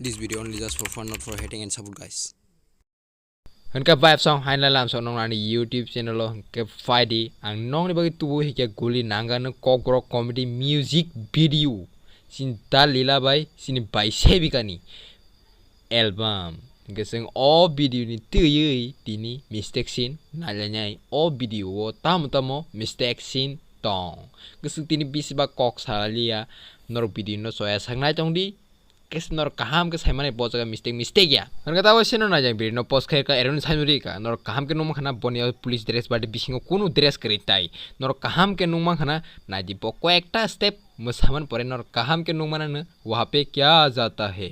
This video only just for fun, not for hating and support, guys. Hingga vibe song hai lam song nongni YouTube channel lo ke Friday ang nongni bagi tubuh hingga Guli Nanganw Kokborok comedy music video sin lila bai sin bai sebikani album hingga sing all video ni tuyui tini mistake sin nalanyai all video wo tamo mistake sin tong gesung tini bisiba kok salia nor video no soya sangnai tongdi kes nor kaham kes haimane bojaga mistake ya hanga tawa sino na jang birino post khair ka erun sanuri ka nor kaham ke numa khana bonia police dress bade bisingo kunu dress karitai nor kaham ke numa khana naji po ko ekta step musaman pore nor kaham ke numa na वहां पे क्या आ जाता है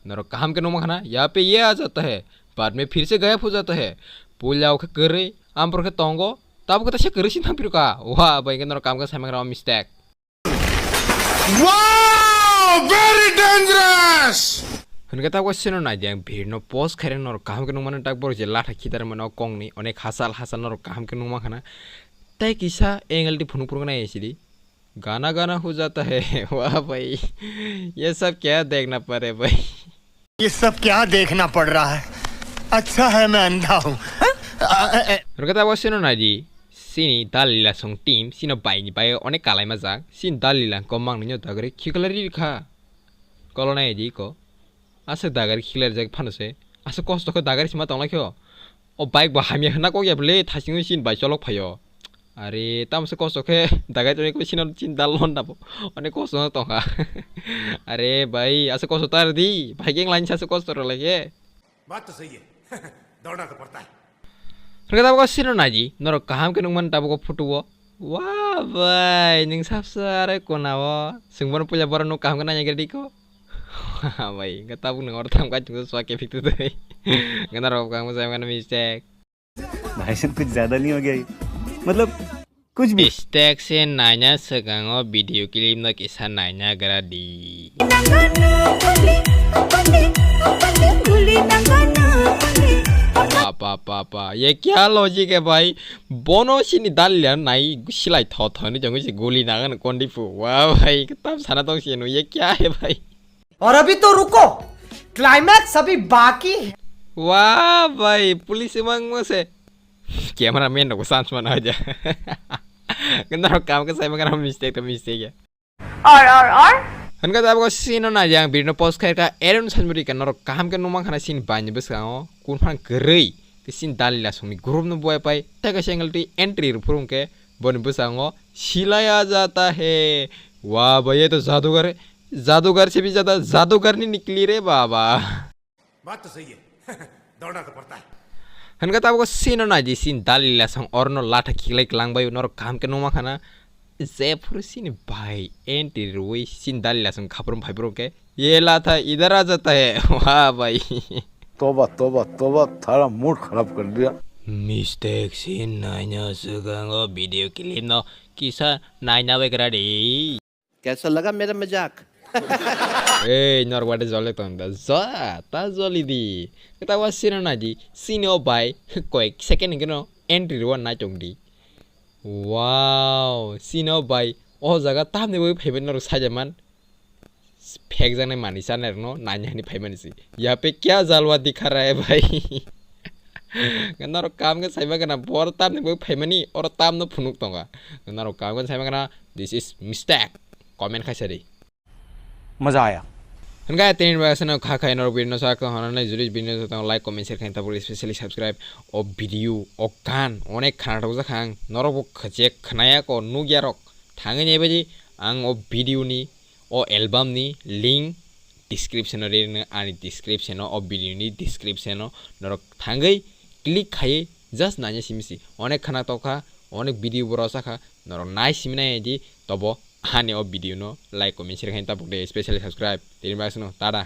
नर kaham के नuma khana यहाँ पे ये आ जाता है बाद में फिर से गायब हो जाता है पुल जाओ करे आम पर के तोंगो तब को तसे करे सिना फिर का वाह भाई के नर काम का सामग्री mistake Very dangerous. Hingga tahu sino na jang birino post keren nor kaham ke numa tak bor jela thakidar mano kongni onek hasal nor kaham ke numa khana tai kisa angle di phunu na ऐसी गाना गाना हो जाता है वाह भाई ये सब क्या देखना पड़े भाई ये सब क्या देखना पड़ रहा है अच्छा है मैं अंधा हूँ Hingga tahu sino na ji sini dalila song team sino bai ni bai onek kalai mazak sin dalila komang ninyo dagari khikalari kha kalau na ji ko asa dagari khilar jag phanose asa kosto ko dagari sima tong lakyo o bike ba hamya hna ko yable thasingu sin bai cholok phayo are tam se kosto ke dagari tone ko sino sin dalon na onek kosto na tonga are bai asa kosto tar di biking line sa kosto ro lage बात तो सही है दौड़ना तो पड़ता है Hingga tahu sino na ji nor kaham ke nungman tabu ko futuwo wah bai ning sapsare ko nawo sungban puja baranu kaham ke nanya gedi ko wah bai nggak tahu neng orang tam ka juga swake fiktu deh nggak tahu kamu saya kan mistake भाषण कुछ ज्यादा नहीं हो गया मतलब कुछ भी mistake se nanya segango video klip na kisah nanya gara di apa ये क्या लॉजिक है भाई बोनो सिनी दालिया नाई सिलाई थौ नि जंगु से गोली नागन कोंडीफु वाह भाई कितना सारा तो सिनो ये क्या है भाई और अभी तो रुको क्लाइमैक्स अभी बाकी है वाह भाई पुलिस मंग से कैमरा मैन को सांस मना जा कंदर काम के साइम कर मिस्टेक तो मिस्टेक है और हनका दाब को सिनो ना yang birino post khair ka erun sanmuri kan nor kaham ke numang khana sin bany besao kun phan gerei ke sin dalila songni group no boy pai ta ka single ti entry rupurung ke bon besango सिलाया जाता है वाह भाई ये तो जादूगर से भी ज्यादा जादूगर नहीं निकली रे बाबा बात तो सही है दौड़ना तो पड़ता है हनका दाब को सिनो ना ji sin dalila song orno latha khilai klang bai nor kaham ke numang khana Zephyr sini भाई एंटी रोई सिंदाली लासुन खबरों भाईबरों के ये लाथा इधर आ जाता है वाह भाई तोबा थारा मूड खराब कर दिया मिस्टेक सीन नाइना सुगंगो वीडियो क्लिप नो किसा नाइना वगैरह दे कैसा लगा मेरा मजाक ए नॉर वाटे जले तो अंदर ता जली दी kita wasino naji sino भाई कोई सेकंड के नो एंट्री रो ना चोंगदी Wow, sino bay oh jaga tam ne boy payment nor sajaman fake जाने मानिसा नरनो नान्या नि फाइमान सी यहाँ पे क्या जालवा दिखा रहा है भाई गन्नारो काम के साइमा गना बोर ताम ने बोय फाइमानी और ताम न फुनुक तंगा गन्नारो काम के साइमा गना दिस इज मिस्टेक कमेंट खासरी मजा आया हनगा तेन बासन खा खाय नर बिनो सा को हनने जुरिस बिनो ता लाइक कमेंट शेयर खाइन ताबो स्पेशली सब्सक्राइब ओ वीडियो ओ गान अनेक खानाथाव जाखां नरबो खजे खनाया को नुगियारक थाङै नेबादि आं ओ भिडियो नि ओ एल्बम नि लिंक डिस्क्रिप्शन रेनो आनि डिस्क्रिप्शन ओ भिडियो नि डिस्क्रिप्शन नरक थाङै क्लिक खायै जस्ट नाnya सिमिसि अनेक खाना तोखा अनेक भिडियो बरसाखा नर नाय सिमिनायदि तबो हानि ओ भिडियो नो लाइक कमेंट शेयर खाइन ताबो स्पेशली सब्सक्राइब तेन बासनो टाटा